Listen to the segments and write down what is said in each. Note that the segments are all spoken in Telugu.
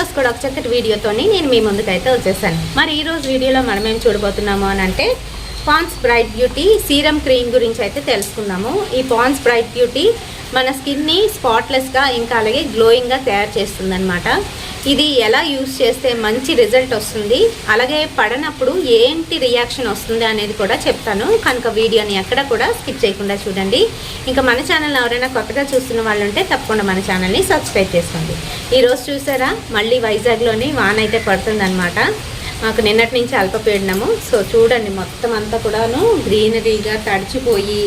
ఈరోజు కూడా ఒక చక్కటి వీడియోతోని నేను మీ ముందుకైతే వచ్చేసాను. మరి ఈరోజు వీడియోలో మనం ఏం చూడబోతున్నాము అని అంటే Pond's bright beauty serum cream గురించి అయితే తెలుసుకుందాము. ఈ పాండ్స్ బ్రైట్ బ్యూటీ మన స్కిన్ని స్పాట్లెస్గా ఇంకా అలాగే గ్లోయింగ్గా తయారు చేస్తుంది అనమాట. ఇది ఎలా యూస్ చేస్తే మంచి రిజల్ట్ వస్తుంది, అలాగే పడనప్పుడు ఏంటి రియాక్షన్ వస్తుంది అనేది కూడా చెప్తాను. కనుక వీడియోని ఎక్కడ కూడా స్కిప్ చేయకుండా చూడండి. ఇంకా మన ఛానల్ ఎవరైనా కొత్తగా చూస్తున్న వాళ్ళు ఉంటే తప్పకుండా మన ఛానల్ని సబ్స్క్రైబ్ చేసుకోండి. ఈరోజు చూసారా మళ్ళీ వైజాగ్లోని వాన అయితే పడుతుందన్నమాట. మాకు నిన్నటి నుంచి అల్పపీడనము. సో చూడండి మొత్తం అంతా కూడాను గ్రీనరీగా తడిచిపోయి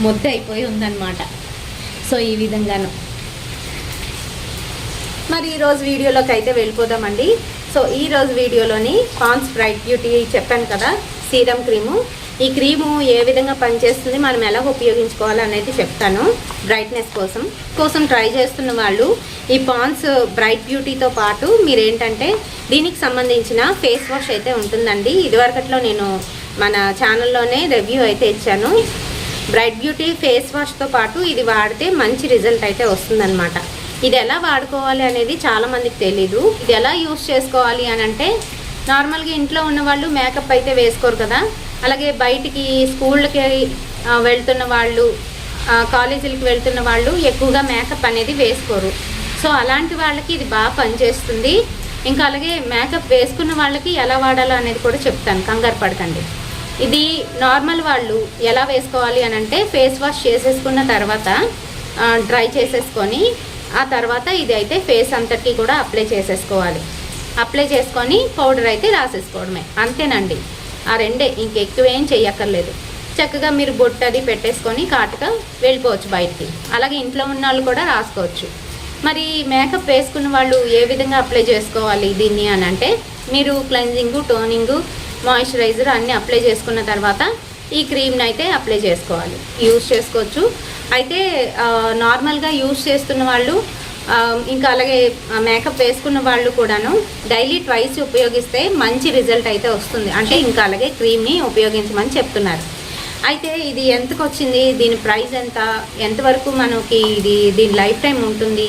ముద్ద అయిపోయి ఉందన్నమాట. సో ఈ విధంగాను మరి ఈరోజు వీడియోలోకి అయితే వెళ్ళిపోదామండి. సో ఈరోజు వీడియోలోని పాండ్స్ బ్రైట్ బ్యూటీ చెప్పాను కదా సీరం క్రీము. ఈ క్రీము ఏ విధంగా పనిచేస్తుంది, మనం ఎలా ఉపయోగించుకోవాలి అనేది చెప్తాను. బ్రైట్నెస్ కోసం ట్రై చేస్తున్న వాళ్ళు ఈ పాండ్స్ బ్రైట్ బ్యూటీతో పాటు మీరేంటంటే దీనికి సంబంధించిన ఫేస్ వాష్ అయితే ఉంటుందండి. ఇదివరకట్లో నేను మన ఛానల్లోనే రివ్యూ అయితే ఇచ్చాను. బ్రైట్ బ్యూటీ ఫేస్ వాష్తో పాటు ఇది వాడితే మంచి రిజల్ట్ అయితే వస్తుందన్నమాట. ఇది ఎలా వాడుకోవాలి అనేది చాలామందికి తెలీదు. ఇది ఎలా యూస్ చేసుకోవాలి అని అంటే నార్మల్గా ఇంట్లో ఉన్న వాళ్ళు మేకప్ అయితే వేసుకోరు కదా, అలాగే బయటికి స్కూళ్ళకి వెళ్తున్న వాళ్ళు కాలేజీలకు వెళ్తున్న వాళ్ళు ఎక్కువగా మేకప్ అనేది వేసుకోరు. సో అలాంటి వాళ్ళకి ఇది బాగా పనిచేస్తుంది. ఇంకా అలాగే మేకప్ వేసుకున్న వాళ్ళకి ఎలా వాడాలో అనేది కూడా చెప్తాను, కంగారు పడకండి. ఇది నార్మల్ వాళ్ళు ఎలా వేసుకోవాలి అని అంటే ఫేస్ వాష్ చేసేసుకున్న తర్వాత డ్రై చేసేసుకొని ఆ తర్వాత ఇది అయితే ఫేస్ అంతటికి కూడా అప్లై చేసేసుకోవాలి. అప్లై చేసుకొని పౌడర్ అయితే రాసేసుకోవడమే, అంతేనండి. ఆ రెండే, ఇంకెక్కువ ఏం చెయ్యక్కర్లేదు. చక్కగా మీరు బొట్టు అది పెట్టేసుకొని కాటుగా వెళ్ళిపోవచ్చు బయటికి. అలాగే ఇంట్లో ఉన్న వాళ్ళు కూడా రాసుకోవచ్చు. మరి మేకప్ వేసుకున్న వాళ్ళు ఏ విధంగా అప్లై చేసుకోవాలి దీన్ని అని అంటే మీరు క్లెన్జింగు, టోనింగు, మాయిశ్చరైజర్ అన్నీ అప్లై చేసుకున్న తర్వాత ఈ క్రీమ్ని అయితే అప్లై చేసుకోవాలి, యూజ్ చేసుకోవచ్చు. అయితే నార్మల్గా యూజ్ చేస్తున్న వాళ్ళు ఇంకా అలాగే మేకప్ వేసుకున్న వాళ్ళు కూడాను డైలీ ట్వైస్ ఉపయోగిస్తే మంచి రిజల్ట్ అయితే వస్తుంది. అంటే ఇంకా అలాగే క్రీమ్ని ఉపయోగించమని చెప్తున్నారు. అయితే ఇది ఎంతకు వచ్చింది, దీని ప్రైస్ ఎంతవరకు మనకి దీని లైఫ్ టైం ఉంటుంది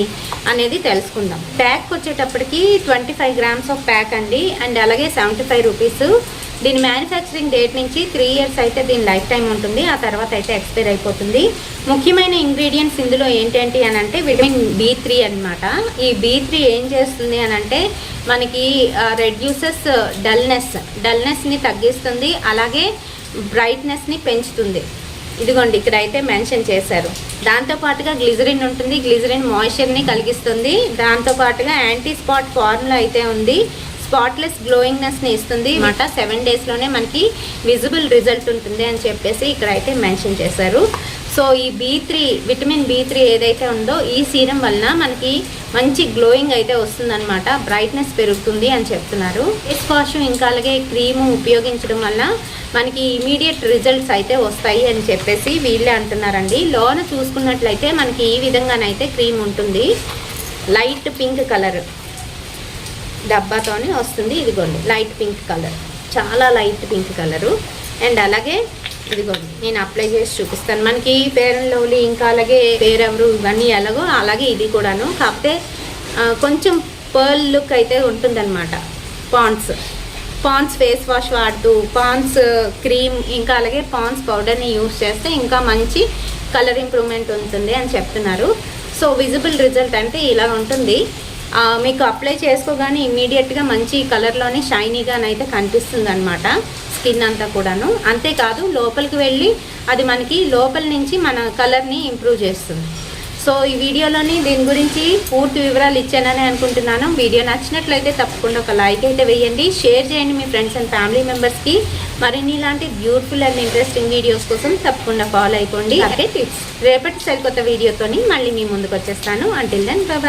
అనేది తెలుసుకుందాం. ప్యాక్ వచ్చేటప్పటికి 25 grams ఆఫ్ ప్యాక్ అండి. అండ్ అలాగే 75 రూపీస్. దీని మ్యానుఫ్యాక్చరింగ్ డేట్ నుంచి 3 years అయితే దీని లైఫ్ టైం ఉంటుంది. ఆ తర్వాత అయితే ఎక్స్పైర్ అయిపోతుంది. ముఖ్యమైన ఇంగ్రీడియంట్స్ ఇందులో ఏంటంటే అని అంటే విటమిన్ B3 అనమాట. ఈ B3 ఏం చేస్తుంది అని అంటే మనకి రెడ్యూసెస్ డల్నెస్ని తగ్గిస్తుంది, అలాగే బ్రైట్నెస్ని పెంచుతుంది. ఇదిగోండి ఇక్కడ అయితే మెన్షన్ చేశారు. దాంతోపాటుగా గ్లిజరిన్ ఉంటుంది, గ్లిజరిన్ మాయిశ్చర్ని కలిగిస్తుంది. దాంతోపాటుగా యాంటీ స్పాట్ ఫార్ములా అయితే ఉంది, స్పాట్లెస్ గ్లోయింగ్నెస్ని ఇస్తుంది అన్నమాట. 7 daysలోనే మనకి విజిబుల్ రిజల్ట్ ఉంటుంది అని చెప్పేసి ఇక్కడ అయితే మెన్షన్ చేశారు. సో ఈ విటమిన్ B3 ఏదైతే ఉందో ఈ సీరం వలన మనకి మంచి గ్లోయింగ్ అయితే వస్తుందన్నమాట, బ్రైట్నెస్ పెరుగుతుంది అని చెప్తున్నారు. ఫేస్ వాష్ ఇంకా అలాగే క్రీము ఉపయోగించడం వల్ల మనకి ఇమీడియట్ రిజల్ట్స్ అయితే వస్తాయి అని చెప్పేసి వీళ్ళే అంటున్నారండి. లోన చూసుకున్నట్లయితే మనకి ఈ విధంగానైతే క్రీమ్ ఉంటుంది. లైట్ పింక్ కలర్ డబ్బాతోనే వస్తుంది. ఇదిగోండి లైట్ పింక్ కలర్, చాలా లైట్ పింక్ కలరు. అండ్ అలాగే ఇదిగోండి నేను అప్లై చేసి చూపిస్తాను. మనకి ఫెయిర్ అండ్ లవ్లీ ఇంకా అలాగే ఫెయిర్ ఎవరు ఇవన్నీ ఎలాగో అలాగే ఇది కూడాను, కాకపోతే కొంచెం పర్ల్ లుక్ అయితే ఉంటుందన్నమాట. పాండ్స్ ఫేస్ వాష్ వాడుతూ పాండ్స్ క్రీమ్ ఇంకా అలాగే పాండ్స్ పౌడర్ని యూస్ చేస్తే ఇంకా మంచి కలర్ ఇంప్రూవ్మెంట్ ఉంటుంది అని చెప్తున్నారు. సో విజిబుల్ రిజల్ట్ అంటే ఇలా ఉంటుంది. మీకు అప్లై చేసుకోగానే ఇమ్మీడియట్గా మంచి కలర్లోనే షైనీగానైతే కనిపిస్తుంది అనమాట స్కిన్ అంతా కూడాను. అంతేకాదు లోపలికి వెళ్ళి అది మనకి లోపల నుంచి మన కలర్ని ఇంప్రూవ్ చేస్తుంది. సో ఈ వీడియోలోని దీని గురించి పూర్తి వివరాలు ఇచ్చానని అనుకుంటున్నాను. వీడియో నచ్చినట్లయితే తప్పకుండా ఒక లైక్ అయితే వేయండి, షేర్ చేయండి మీ ఫ్రెండ్స్ అండ్ ఫ్యామిలీ మెంబర్స్కి. మరిన్ని ఇలాంటి బ్యూటిఫుల్ అండ్ ఇంట్రెస్టింగ్ వీడియోస్ కోసం తప్పకుండా ఫాలో అయిపోండి. అలాగే టిప్స్ రేపటి సరికొత్త వీడియోతోని మళ్ళీ మీ ముందుకు వచ్చేస్తాను. Until then by.